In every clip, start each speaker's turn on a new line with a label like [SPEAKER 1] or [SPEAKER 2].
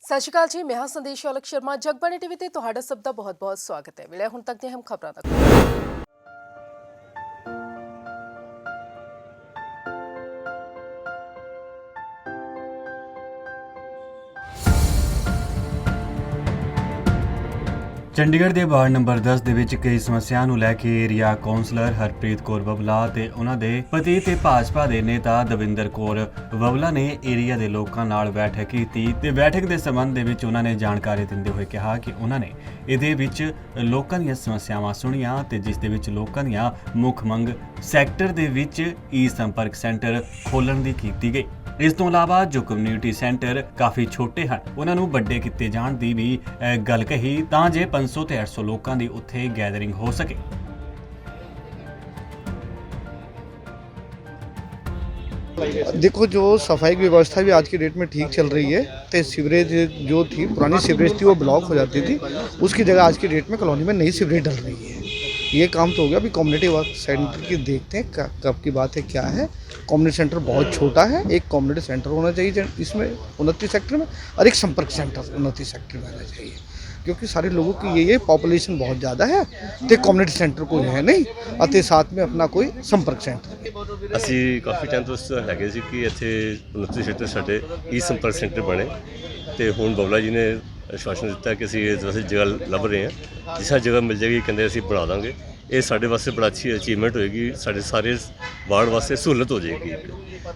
[SPEAKER 1] ਸਤਿ ਸ਼੍ਰੀ ਅਕਾਲ ਜੀ, ਮੈਂ ਹਾਂ ਸੰਦੇਸ਼ ਔਲਖ ਸ਼ਰਮਾ। ਜਗਬਾਣੀ ਟੀਵੀ ਤੇ ਤੁਹਾਡਾ ਸਭ ਦਾ ਬਹੁਤ-ਬਹੁਤ ਸਵਾਗਤ ਹੈ। ਵੇਲੇ ਹੁਣ ਤੱਕ ਦੀਆਂ ਖਬਰਾਂ ਤੱਕ।
[SPEAKER 2] ਚੰਡੀਗੜ੍ਹ ਦੇ ਵਾਰਡ ਨੰਬਰ 10 ਦੇ ਵਿੱਚ ਕਈ ਸਮੱਸਿਆਵਾਂ ਨੂੰ ਲੈ ਕੇ ਏਰੀਆ ਕਾਉਂਸਲਰ ਹਰਪ੍ਰੀਤ ਕੌਰ ਬੱਬਲਾ ਤੇ ਉਹਨਾਂ ਦੇ ਪਤੀ ਤੇ ਭਾਜਪਾ ਦੇ ਨੇਤਾ ਦਵਿੰਦਰ ਕੌਰ ਬੱਬਲਾ ਨੇ ਏਰੀਆ ਦੇ ਲੋਕਾਂ ਨਾਲ ਬੈਠਕ ਕੀਤੀ ਤੇ ਬੈਠਕ ਦੇ ਸੰਬੰਧ ਦੇ ਵਿੱਚ ਉਹਨਾਂ ਨੇ ਜਾਣਕਾਰੀ ਦਿੰਦੇ ਹੋਏ ਕਿਹਾ ਕਿ ਉਹਨਾਂ ਨੇ ਇਹਦੇ ਵਿੱਚ ਲੋਕਾਂ ਦੀਆਂ ਸਮੱਸਿਆਵਾਂ ਸੁਣੀਆਂ ਤੇ ਜਿਸ ਦੇ ਵਿੱਚ ਲੋਕਾਂ ਦੀਆਂ ਮੁੱਖ ਮੰਗ ਸੈਕਟਰ ਦੇ ਵਿੱਚ ਈ ਸੰਪਰਕ ਸੈਂਟਰ ਖੋਲ੍ਹਣ ਦੀ ਕੀਤੀ ਗਈ। ਇਸ ਤੋਂ ਇਲਾਵਾ ਜੋ ਕਮਿਊਨਿਟੀ ਸੈਂਟਰ ਕਾਫੀ ਛੋਟੇ ਹਨ ਉਹਨਾਂ ਨੂੰ ਵੱਡੇ ਕੀਤੇ ਜਾਣ ਦੀ ਵੀ ਗੱਲ ਕਹੀ ਤਾਂ ਜੇ 500 ਤੇ 800 ਲੋਕਾਂ ਦੀ ਉੱਥੇ ਗੈਦਰਿੰਗ ਹੋ ਸਕੇ।
[SPEAKER 3] देखो, जो सफाई की व्यवस्था भी आज की डेट में ठीक चल रही है। तो सीवरेज जो थी, पुरानी सीवरेज थी, वो ब्लॉक हो जाती थी। उसकी जगह आज की डेट में कॉलोनी में नई सीवरेज डल रही है। ये काम तो हो गया। अभी कम्युनिटी वर्क सेंटर की देखते हैं कब की बात है, क्या है। कम्युनिटी सेंटर बहुत छोटा है। एक कम्युनिटी सेंटर होना चाहिए इसमें 29 सेक्टर में, और एक संपर्क सेंटर 29 सेक्टर में होना चाहिए, क्योंकि सारे लोगों की ये पॉपुलेशन बहुत ज़्यादा है। तो कम्युनिटी सेंटर कोई है नहीं, और साथ में अपना कोई संपर्क सेंटर।
[SPEAKER 4] ਅਸੀਂ ਕਾਫੀ ਟਾਈਮ ਤੋਂ ਇਸ ਤਰ੍ਹਾਂ ਹੈਗੇ ਸੀ ਕਿ ਇੱਥੇ 29 ਸੈਕਟਰ ਸਾਡੇ ਈ ਸੰਪਰਕ ਸੈਂਟਰ ਬਣੇ ਤੇ ਹੁਣ ਬੱਬਲਾ ਜੀ ਨੇ ਆਸ਼ਵਾਸਨ ਦਿੱਤਾ ਕਿ ਅਸੀਂ ਇਸ ਵਾਸਤੇ ਜਗ੍ਹਾ ਲੱਭ ਰਹੇ ਹਾਂ। ਜਿਸ ਤਰ੍ਹਾਂ ਜਗ੍ਹਾ ਮਿਲ ਜਾਏਗੀ ਕਹਿੰਦੇ ਅਸੀਂ ਬਣਾ ਦਾਂਗੇ। ਇਹ ਸਾਡੇ ਵਾਸਤੇ ਬੜਾ ਅੱਛੀ ਅਚੀਵਮੈਂਟ ਹੋਏਗੀ, ਸਾਡੇ ਸਾਰੇ ਵਾਰਡ ਵਾਸਤੇ ਸਹੂਲਤ ਹੋ ਜਾਏਗੀ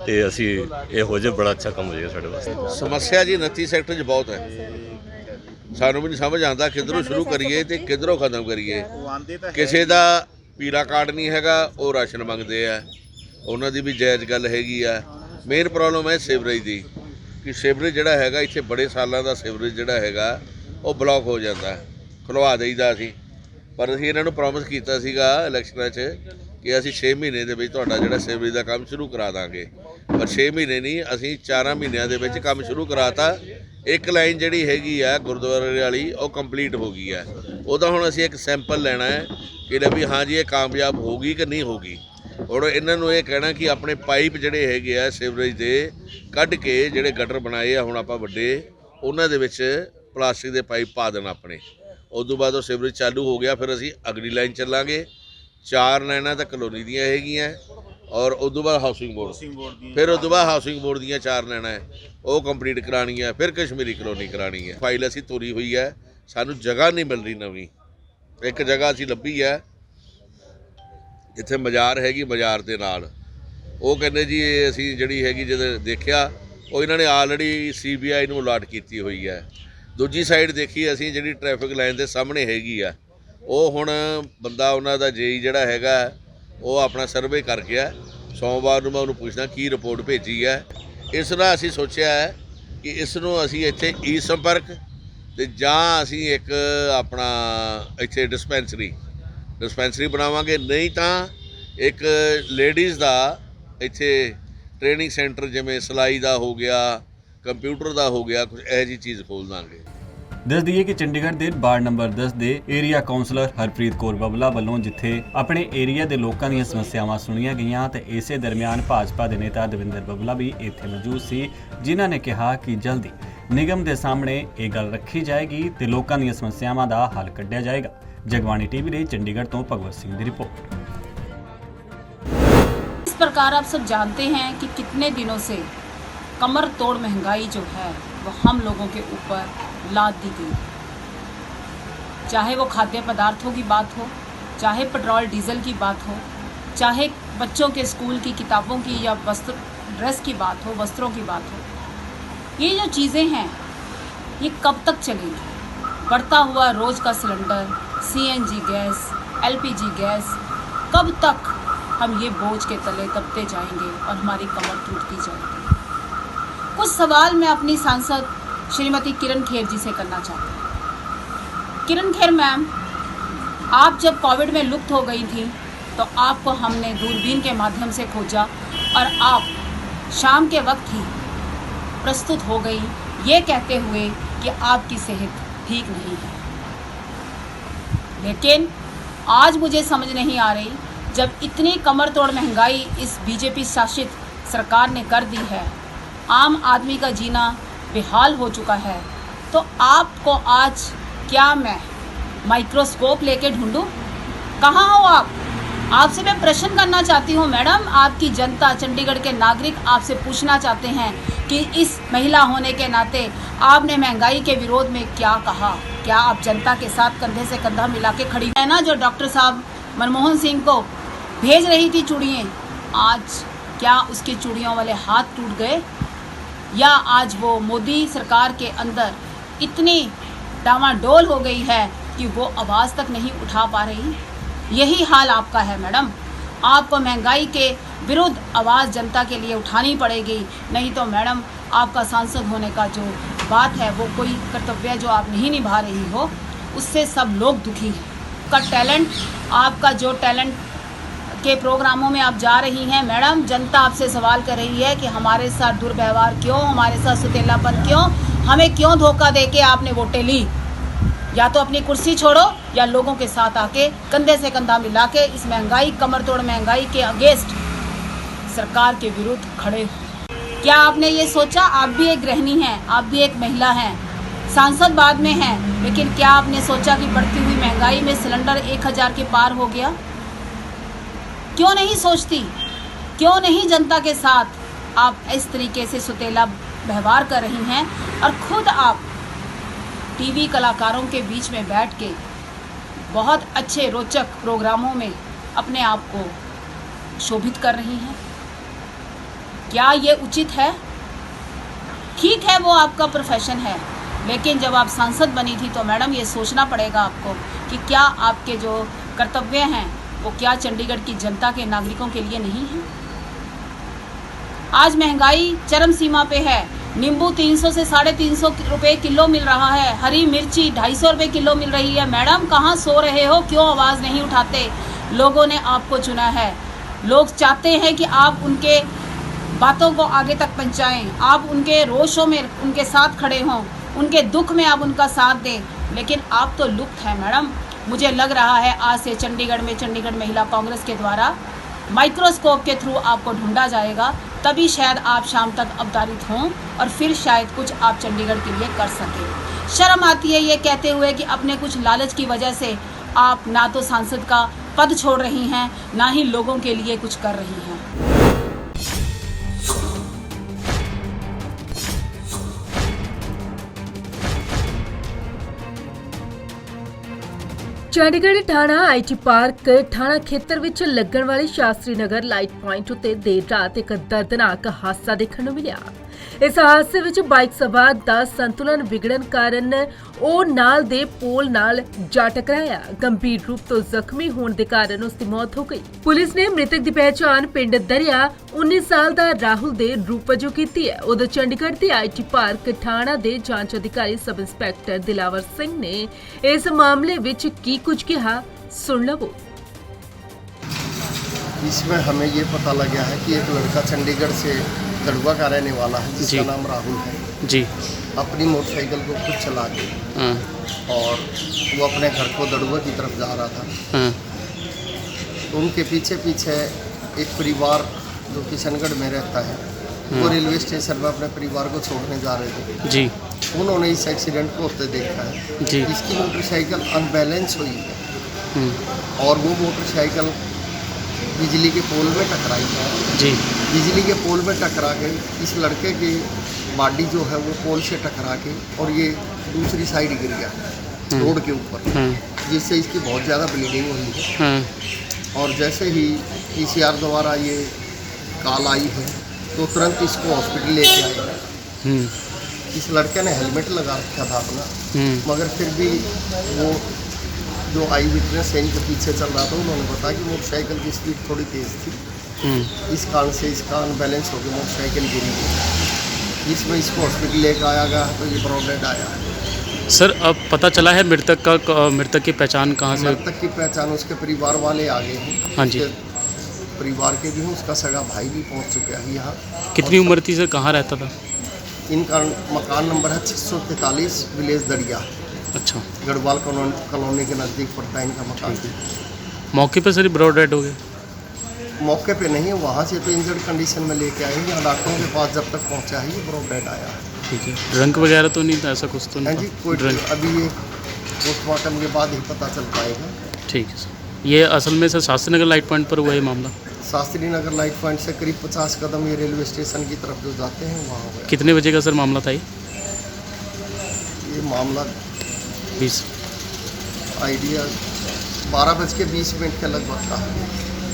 [SPEAKER 4] ਤੇ ਅਸੀਂ ਇਹੋ ਜਿਹਾ ਬੜਾ ਅੱਛਾ ਕੰਮ ਹੋ ਜਾਏਗਾ ਸਾਡੇ ਵਾਸਤੇ।
[SPEAKER 5] ਸਮੱਸਿਆ ਜੀ 29 ਸੈਕਟਰ 'ਚ ਬਹੁਤ ਹੈ। ਸਾਨੂੰ ਵੀ ਨਹੀਂ ਸਮਝ ਆਉਂਦਾ ਕਿੱਧਰੋਂ ਸ਼ੁਰੂ ਕਰੀਏ ਤੇ ਕਿੱਧਰੋਂ ਖਤਮ ਕਰੀਏ। ਕਿਸੇ ਦਾ ਪੀਲਾ ਕਾਰਡ ਨਹੀਂ ਹੈਗਾ, ਉਹ ਰਾਸ਼ਨ ਮੰਗਦੇ ਆ, ਉਹਨਾਂ ਦੀ ਵੀ ਜਾਇਜ਼ ਗੱਲ ਹੈਗੀ ਆ। ਮੇਨ ਪ੍ਰੋਬਲਮ ਹੈ ਸੀਵਰੇਜ ਦੀ, ਕਿ ਸੀਵਰੇਜ ਜਿਹੜਾ ਹੈਗਾ ਇੱਥੇ ਬੜੇ ਸਾਲਾਂ ਦਾ ਸੀਵਰੇਜ ਜਿਹੜਾ ਹੈਗਾ ਉਹ ਬਲੌਕ ਹੋ ਜਾਂਦਾ। ਖੁਲਵਾ ਦੇਈਦਾ ਸੀ, ਪਰ ਅਸੀਂ ਇਹਨਾਂ ਨੂੰ ਪ੍ਰੋਮਿਸ ਕੀਤਾ ਸੀਗਾ ਇਲੈਕਸ਼ਨਾਂ 'ਚ ਕਿ ਅਸੀਂ 6 ਮਹੀਨੇ ਦੇ ਵਿੱਚ ਤੁਹਾਡਾ ਜਿਹੜਾ ਸੀਵਰੇਜ ਦਾ ਕੰਮ ਸ਼ੁਰੂ ਕਰਾ ਦਾਂਗੇ। ਪਰ 6 ਮਹੀਨੇ ਨਹੀਂ, ਅਸੀਂ 4 ਮਹੀਨਿਆਂ ਦੇ ਵਿੱਚ ਕੰਮ ਸ਼ੁਰੂ ਕਰਾਤਾ। ਇੱਕ ਲਾਈਨ ਜਿਹੜੀ ਹੈਗੀ ਆ ਗੁਰਦੁਆਰੇ ਵਾਲੀ, ਉਹ ਕੰਪਲੀਟ ਹੋ ਗਈ ਹੈ। ਉਹਦਾ ਹੁਣ ਅਸੀਂ ਇੱਕ ਸੈਂਪਲ ਲੈਣਾ ਹੈ ਕਿ ਵੀ ਹਾਂ ਜੀ ਇਹ ਕਾਮਯਾਬ ਹੋਗੀ ਕਿ ਨਹੀਂ ਹੋਗੀ। ਹੁਣ ਇਹਨਾਂ ਨੂੰ ਇਹ ਕਹਿਣਾ ਕਿ ਆਪਣੇ ਪਾਈਪ ਜਿਹੜੇ ਹੈਗੇ ਆ ਸੀਵਰੇਜ ਦੇ ਕੱਢ ਕੇ, ਜਿਹੜੇ ਗਟਰ ਬਣਾਏ ਆ ਹੁਣ ਆਪਾਂ ਵੱਡੇ, ਉਹਨਾਂ ਦੇ ਵਿੱਚ ਪਲਾਸਟਿਕ ਦੇ ਪਾਈਪ ਪਾ ਦੇਣਾ ਆਪਣੇ। ਉਸ ਤੋਂ ਬਾਅਦ ਉਹ ਸੀਵਰੇਜ ਚਾਲੂ ਹੋ ਗਿਆ, ਫਿਰ ਅਸੀਂ ਅਗਲੀ ਲਾਈਨ ਚੱਲਾਂਗੇ। 4 ਲਾਈਨਾਂ ਤਾਂ ਕਲੋਨੀ ਦੀਆਂ ਹੈਗੀਆਂ, ਔਰ ਉਸ ਤੋਂ ਬਾਅਦ ਹਾਊਸਿੰਗ ਬੋਰਡ, ਫਿਰ ਉਸ ਤੋਂ ਬਾਅਦ ਹਾਊਸਿੰਗ ਬੋਰਡ ਦੀਆਂ 4 ਲਾਈਨਾਂ ਹੈ, ਉਹ ਕੰਪਲੀਟ ਕਰਾਉਣੀਆਂ। ਫਿਰ ਕਸ਼ਮੀਰੀ ਕਲੋਨੀ ਕਰਾਉਣੀ ਹੈ। ਫਾਈਲ ਅਸੀਂ ਤੋਰੀ ਹੋਈ ਹੈ, ਸਾਨੂੰ ਜਗ੍ਹਾ ਨਹੀਂ ਮਿਲ ਰਹੀ ਨਵੀਂ। ਇੱਕ ਜਗ੍ਹਾ ਅਸੀਂ ਲੱਭੀ ਹੈ ਇੱਥੇ ਬਾਜ਼ਾਰ ਹੈਗੀ, ਬਾਜ਼ਾਰ ਦੇ ਨਾਲ। ਉਹ ਕਹਿੰਦੇ ਜੀ ਇਹ ਅਸੀਂ ਜਿਹੜੀ ਹੈਗੀ ਜਦੋਂ ਦੇਖਿਆ, ਉਹ ਇਹਨਾਂ ਨੇ ਆਲਰੇਡੀ CBI ਨੂੰ ਅਲਾਟ ਕੀਤੀ ਹੋਈ ਹੈ। ਦੂਜੀ ਸਾਈਡ ਦੇਖੀ ਅਸੀਂ ਜਿਹੜੀ ਟ੍ਰੈਫਿਕ ਲਾਈਨ ਦੇ ਸਾਹਮਣੇ ਹੈਗੀ ਆ, ਉਹ ਹੁਣ ਬੰਦਾ ਉਹਨਾਂ ਦਾ JE ਜਿਹੜਾ ਹੈਗਾ ਉਹ ਆਪਣਾ ਸਰਵੇ ਕਰ ਗਿਆ। ਸੋਮਵਾਰ ਨੂੰ ਮੈਂ ਉਹਨੂੰ ਪੁੱਛਣਾ ਕੀ ਰਿਪੋਰਟ ਭੇਜੀ ਹੈ। ਇਸ ਨਾਲ ਅਸੀਂ ਸੋਚਿਆ ਹੈ ਕਿ ਇਸ ਨੂੰ ਅਸੀਂ ਇੱਥੇ ਈ ਸੰਪਰਕ ਤੇ ਜਾਂ ਅਸੀਂ ਇੱਕ ਆਪਣਾ ਇੱਥੇ ਡਿਸਪੈਂਸਰੀ ਬਣਾਵਾਂਗੇ, ਨਹੀਂ ਤਾਂ ਇੱਕ ਲੇਡੀਜ਼ ਦਾ ਇੱਥੇ ਟ੍ਰੇਨਿੰਗ ਸੈਂਟਰ, ਜਿਵੇਂ ਸਿਲਾਈ ਦਾ ਹੋ ਗਿਆ, ਕੰਪਿਊਟਰ ਦਾ ਹੋ ਗਿਆ, ਕੁਝ ਇਹੋ ਜਿਹੀ ਚੀਜ਼ ਖੋਲ੍ਹ ਦਾਂਗੇ।
[SPEAKER 2] ਦੱਸ ਦਈਏ ਕਿ ਚੰਡੀਗੜ੍ਹ ਦੇ ਵਾਰਡ ਨੰਬਰ 10 ਦੇ ਏਰੀਆ ਕਾਉਂਸਲਰ ਹਰਪ੍ਰੀਤ ਕੌਰ ਬੱਬਲਾ ਵੱਲੋਂ ਜਿੱਥੇ ਆਪਣੇ ਏਰੀਆ ਦੇ ਲੋਕਾਂ ਦੀਆਂ ਸਮੱਸਿਆਵਾਂ ਸੁਣੀਆਂ ਗਈਆਂ ਤੇ ਇਸੇ ਦਰਮਿਆਨ ਭਾਜਪਾ ਦੇ ਨੇਤਾ ਦਵਿੰਦਰ ਬੱਬਲਾ ਵੀ ਇੱਥੇ ਮੌਜੂਦ ਸੀ, ਜਿਨ੍ਹਾਂ ਨੇ ਕਿਹਾ ਕਿ ਜਲਦੀ ਨਿਗਮ ਦੇ ਸਾਹਮਣੇ ਇਹ ਗੱਲ ਰੱਖੀ ਜਾਏਗੀ ਤੇ ਲੋਕਾਂ ਦੀਆਂ ਸਮੱਸਿਆਵਾਂ ਦਾ ਹੱਲ ਕੱਢਿਆ ਜਾਏਗਾ। जगबाणी टीवी ਲਈ चंडीगढ़ तो भगवत सिंह की रिपोर्ट।
[SPEAKER 6] इस प्रकार आप सब जानते हैं कि कितने दिनों से कमर तोड़ महंगाई जो है वो हम लोगों के ऊपर लाद दी गई। चाहे वो खाद्य पदार्थों की बात हो, चाहे पेट्रोल डीजल की बात हो, चाहे बच्चों के स्कूल की किताबों की या ड्रेस की बात हो, वस्त्रों की बात हो, ये जो चीज़ें हैं ये कब तक चलेंगी। बढ़ता हुआ रोज़ का cylinder, CNG gas, LPG gas, कब तक हम ये बोझ के तले दबते जाएंगे और हमारी कमर टूटती जाएगी। कुछ सवाल मैं अपनी सांसद श्रीमती किरण खेर जी से करना चाहती हूँ। किरण खेर मैम, आप जब कोविड में लुप्त हो गई थी तो आपको हमने दूरबीन के माध्यम से खोजा और आप शाम के वक्त ही प्रस्तुत हो गई, ये कहते हुए कि आपकी सेहत ठीक नहीं है। लेकिन आज मुझे समझ नहीं आ रही, जब इतनी कमर तोड़ महंगाई इस BJP शासित सरकार ने कर दी है, आम आदमी का जीना बेहाल हो चुका है, तो आपको आज क्या मैं माइक्रोस्कोप लेके ढूंढूं? कहाँ हो आप? आपसे मैं प्रश्न करना चाहती हूँ मैडम। आपकी जनता, चंडीगढ़ के नागरिक आपसे पूछना चाहते हैं कि इस महिला होने के नाते आपने महंगाई के विरोध में क्या कहा? क्या आप जनता के साथ कंधे से कंधा मिला के खड़ी है ना? जो डॉक्टर साहब मनमोहन सिंह को भेज रही थी चूड़ियाँ, आज क्या उसके चूड़ियों वाले हाथ टूट गए? या आज वो मोदी सरकार के अंदर इतनी डामाडोल हो गई है कि वो आवाज़ तक नहीं उठा पा रही? यही हाल आपका है मैडम। आपको महंगाई के विरुद्ध आवाज़ जनता के लिए उठानी पड़ेगी, नहीं तो मैडम आपका सांसद होने का जो बात है, वो कोई कर्तव्य जो आप नहीं निभा रही हो, उससे सब लोग दुखी हैं। आपका टैलेंट, आपका जो टैलेंट के प्रोग्रामों में आप जा रही हैं मैडम, जनता आपसे सवाल कर रही है कि हमारे साथ दुर्व्यवहार क्यों, हमारे साथ सुतेलापन क्यों, हमें क्यों धोखा दे के आपने वोटें ली? या तो अपनी कुर्सी छोड़ो या लोगों के साथ आके कंधे से कंधा मिला के इस महंगाई, कमर तोड़ महंगाई के अगेंस्ट सरकार के विरुद्ध खड़े हो। क्या आपने ये सोचा? आप भी एक गृहिणी हैं, आप भी एक महिला हैं, सांसद बाद में हैं, लेकिन क्या आपने सोचा कि बढ़ती हुई महंगाई में सिलेंडर 1000 के पार हो गया? क्यों नहीं सोचती? क्यों नहीं जनता के साथ आप इस तरीके से सुतेला व्यवहार कर रही हैं और खुद आप टीवी कलाकारों के बीच में बैठ के बहुत अच्छे रोचक प्रोग्रामों में अपने आप को शोभित कर रही हैं? क्या ये उचित है? ठीक है, वो आपका प्रोफेशन है, लेकिन जब आप सांसद बनी थी तो मैडम ये सोचना पड़ेगा आपको कि क्या आपके जो कर्तव्य हैं वो क्या चंडीगढ़ की जनता के नागरिकों के लिए नहीं है? आज महंगाई चरम सीमा पे है। नींबू 300 से 350 रुपये किलो मिल रहा है, हरी मिर्ची 250 रुपये किलो मिल रही है। मैडम कहाँ सो रहे हो? क्यों आवाज़ नहीं उठाते? लोगों ने आपको चुना है, लोग चाहते हैं कि आप उनके बातों को आगे तक पहुँचाएँ, आप उनके रोशों में उनके साथ खड़े हों, उनके दुख में आप उनका साथ दें, लेकिन आप तो लुप्त हैं मैडम। मुझे लग रहा है आज से चंडीगढ़ में चंडीगढ़ महिला कांग्रेस के द्वारा माइक्रोस्कोप के थ्रू आपको ढूंढा जाएगा, तभी शायद आप शाम तक अवतारित हों और फिर शायद कुछ आप चंडीगढ़ के लिए कर सकें। शर्म आती है ये कहते हुए कि अपने कुछ लालच की वजह से आप ना तो सांसद का पद छोड़ रही हैं, ना ही लोगों के लिए कुछ कर रही हैं।
[SPEAKER 1] ਚੰਡੀਗੜ੍ਹ ਥਾਣਾ ਆਈਟੀ ਪਾਰਕ ਥਾਣਾ ਖੇਤਰ ਵਿੱਚ ਲੱਗਣ ਵਾਲੀ ਸ਼ਾਸਤਰੀ ਨਗਰ ਲਾਈਟ ਪੁਆਇੰਟ ਉੱਤੇ ਦੇਰ ਰਾਤ ਇੱਕ ਦਰਦਨਾਕ ਹਾਦਸਾ ਦੇਖਣ ਨੂੰ ਮਿਲਿਆ। ਇਸ ਹਾਦਸੇ ਵਿੱਚ ਬਾਈਕ ਸਵਾਰ ਦਾ ਸੰਤੁਲਨ ਵਿਗੜਨ ਕਾਰਨ ਉਹ ਨਾਲ ਦੇ ਪੋਲ ਨਾਲ ਜਾ ਟਕਰਾਇਆ। ਗੰਭੀਰ ਰੂਪ ਤੋਂ ਜ਼ਖਮੀ ਹੋਣ ਦੇ ਕਾਰਨ ਉਸ ਦੀ ਮੌਤ ਹੋ ਗਈ। ਪੁਲਿਸ ਨੇ ਮ੍ਰਿਤਕ ਦੀ ਪਹਿਚਾਣ ਪਿੰਡ ਦਰਿਆ 19 ਸਾਲ ਦਾ ਰਾਹੁਲ ਦੇ ਰੂਪ ਵਜੋਂ ਕੀਤੀ ਹੈ। ਉਧਰ ਚੰਡੀਗੜ੍ਹ ਦੇ ਆਈਟੀ ਪਾਰਕ ਥਾਣਾ ਦੇ ਜਾਂਚ ਅਧਿਕਾਰੀ ਸਬ ਇੰਸਪੈਕਟਰ ਦਿਲਾਵਰ ਸਿੰਘ ਨੇ ਇਸ ਮਾਮਲੇ ਵਿੱਚ ਕੀ ਕੁਝ ਕਿਹਾ, सुन लो।
[SPEAKER 7] इसमें हमें ये पता लगा है कि एक लड़का चंडीगढ़ से दड़ुआ का रहने वाला है, जिसका नाम राहुल है
[SPEAKER 8] जी,
[SPEAKER 7] अपनी मोटरसाइकिल को खुद चला के और वो अपने घर को दड़ुआ की तरफ जा रहा था। तो उनके पीछे पीछे एक परिवार जो किशनगढ़ में रहता है, वो रेलवे स्टेशन में अपने परिवार को छोड़ने जा रहे थे
[SPEAKER 8] जी,
[SPEAKER 7] उन्होंने इस एक्सीडेंट को होते देखा है
[SPEAKER 8] जी।
[SPEAKER 7] इसकी मोटरसाइकिल अनबैलेंस हुई है और वो मोटरसाइकिल बिजली के पोल में टकराई है
[SPEAKER 8] जी,
[SPEAKER 7] बिजली के पोल में टकरा के इस लड़के की बॉडी जो है वो पोल से टकरा के और ये दूसरी साइड गिर गया रोड के ऊपर, जिससे इसकी बहुत ज़्यादा ब्लीडिंग हुई है। और जैसे ही PCR द्वारा ये कॉल आई है तो तुरंत इसको हॉस्पिटल लेके आए। इस लड़के ने हेलमेट लगा रखा था अपना, मगर फिर भी वो जो आई विटनेस है इनके पीछे चल रहा था, उन्होंने बताया कि मोटरसाइकिल की स्पीड थोड़ी तेज़ थी, इस कारण से इसका अनबैलेंस होकर मोटरसाइकिल गिरी गई। इसमें इसको हॉस्पिटल लेकर आया गया तो ये ब्रॉड डेड आया है।
[SPEAKER 8] सर अब पता चला है मृतक की पहचान कहाँ से?
[SPEAKER 7] मृतक की पहचान उसके परिवार वाले आ गए हैं।
[SPEAKER 8] हाँ जी,
[SPEAKER 7] उसके परिवार के भी हैं, उसका सगा भाई भी पहुंच चुका है यहाँ।
[SPEAKER 8] कितनी उम्र थी सर, कहाँ रहता था?
[SPEAKER 7] इनका मकान नंबर है 643 विलेज दरिया,
[SPEAKER 8] अच्छा,
[SPEAKER 7] गढ़वाल कॉलोनी के नज़दीक पड़ता है इनका मकान।
[SPEAKER 8] मौके पर सर ब्रॉड डेड हो गए?
[SPEAKER 7] मौके पे नहीं, वहाँ से तो इंजर्ड कंडीशन में लेके आए हैं, यहाँ डॉक्टरों के पास जब तक पहुँचा है ये ब्रॉड डेड आया है।
[SPEAKER 8] ठीक है, ड्रंक वगैरह तो नहीं था, ऐसा कुछ तो
[SPEAKER 7] हाँ
[SPEAKER 8] नहीं
[SPEAKER 7] जी,
[SPEAKER 8] था?
[SPEAKER 7] कोई
[SPEAKER 8] ड्रंक,
[SPEAKER 7] अभी ये पोस्टमार्टम के बाद ही पता चल पाएगा।
[SPEAKER 8] ठीक है सर। ये असल में sir Shastri Nagar light point पर हुआ ये मामला?
[SPEAKER 7] शास्त्री नगर लाइट पॉइंट से करीब 50 कदम ये रेलवे स्टेशन की तरफ जो जाते हैं वहाँ हुआ।
[SPEAKER 8] कितने बजे का सर मामला था
[SPEAKER 7] ये मामला
[SPEAKER 8] 20?
[SPEAKER 7] आइडिया 12:20 के लगभग था।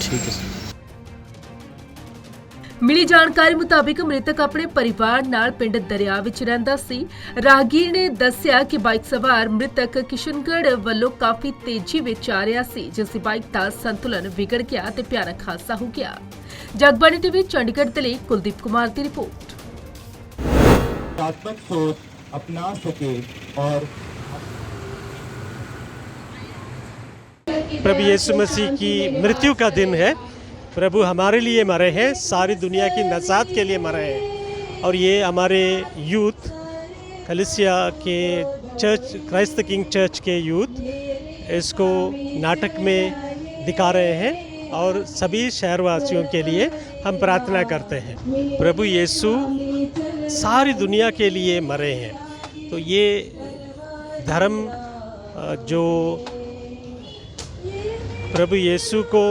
[SPEAKER 8] ठीक है सर।
[SPEAKER 1] ਮਿਲੀ ਜਾਣਕਾਰੀ ਮੁਤਾਬਿਕ ਮ੍ਰਿਤਕ ਆਪਣੇ ਪਰਿਵਾਰ ਨਾਲ ਪਿੰਡ ਦਰਿਆ ਵਿੱਚ ਰਹਿੰਦਾ ਸੀ। ਰਾਹਗੀਰ ਨੇ ਦੱਸਿਆ ਕਿ ਬਾਈਕ ਸਵਾਰ ਮ੍ਰਿਤਕ ਕਿਸ਼ਨਗੜ੍ਹ ਵੱਲੋਂ ਕਾਫੀ ਤੇਜ਼ੀ ਵਿੱਚ ਆ ਰਿਹਾ ਸੀ, ਜਿਸ ਦੀ ਬਾਈਕ ਦਾ ਸੰਤੁਲਨ ਵਿਗੜ ਗਿਆ ਤੇ ਭਿਆਨਕ ਹਾਦਸਾ ਹੋ ਗਿਆ। ਜਗਬਾਣੀ ਟੀਵੀ ਚੰਡੀਗੜ੍ਹ ਦੇ ਲਈ ਕੁਲਦੀਪ ਕੁਮਾਰ ਦੀ ਰਿਪੋर्ट।
[SPEAKER 9] सकारात्मक सोच अपना सके और
[SPEAKER 10] प्रभु यीशु मसीह की मृत्यु का दिन है। प्रभु हमारे लिए मरे हैं, सारी दुनिया की नजात के लिए मरे हैं। और ये हमारे यूथ कलीसिया के church Christ the king church के यूथ इसको नाटक में दिखा रहे हैं और सभी शहरवासियों के लिए हम प्रार्थना करते हैं। प्रभु यीशु सारी दुनिया के लिए मरे हैं, तो ये धर्म जो प्रभु यीशु को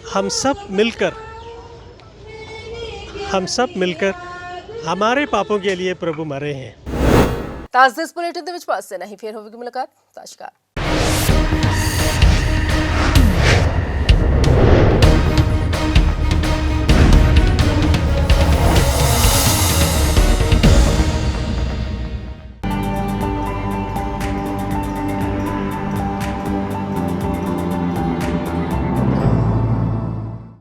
[SPEAKER 10] हम सब मिलकर हमारे पापों के लिए प्रभु मरे हैं।
[SPEAKER 1] ਤਾਂ ਅੱਜ ਦੇ ਇਸ ਬੁਲੇਟਿਨ ਦੇ ਵਿੱਚ ਬਸ ਇੰਨਾ ਹੀ, ਫਿਰ ਹੋਵੇਗੀ ਮੁਲਾਕਾਤ। ਨਮਸਕਾਰ।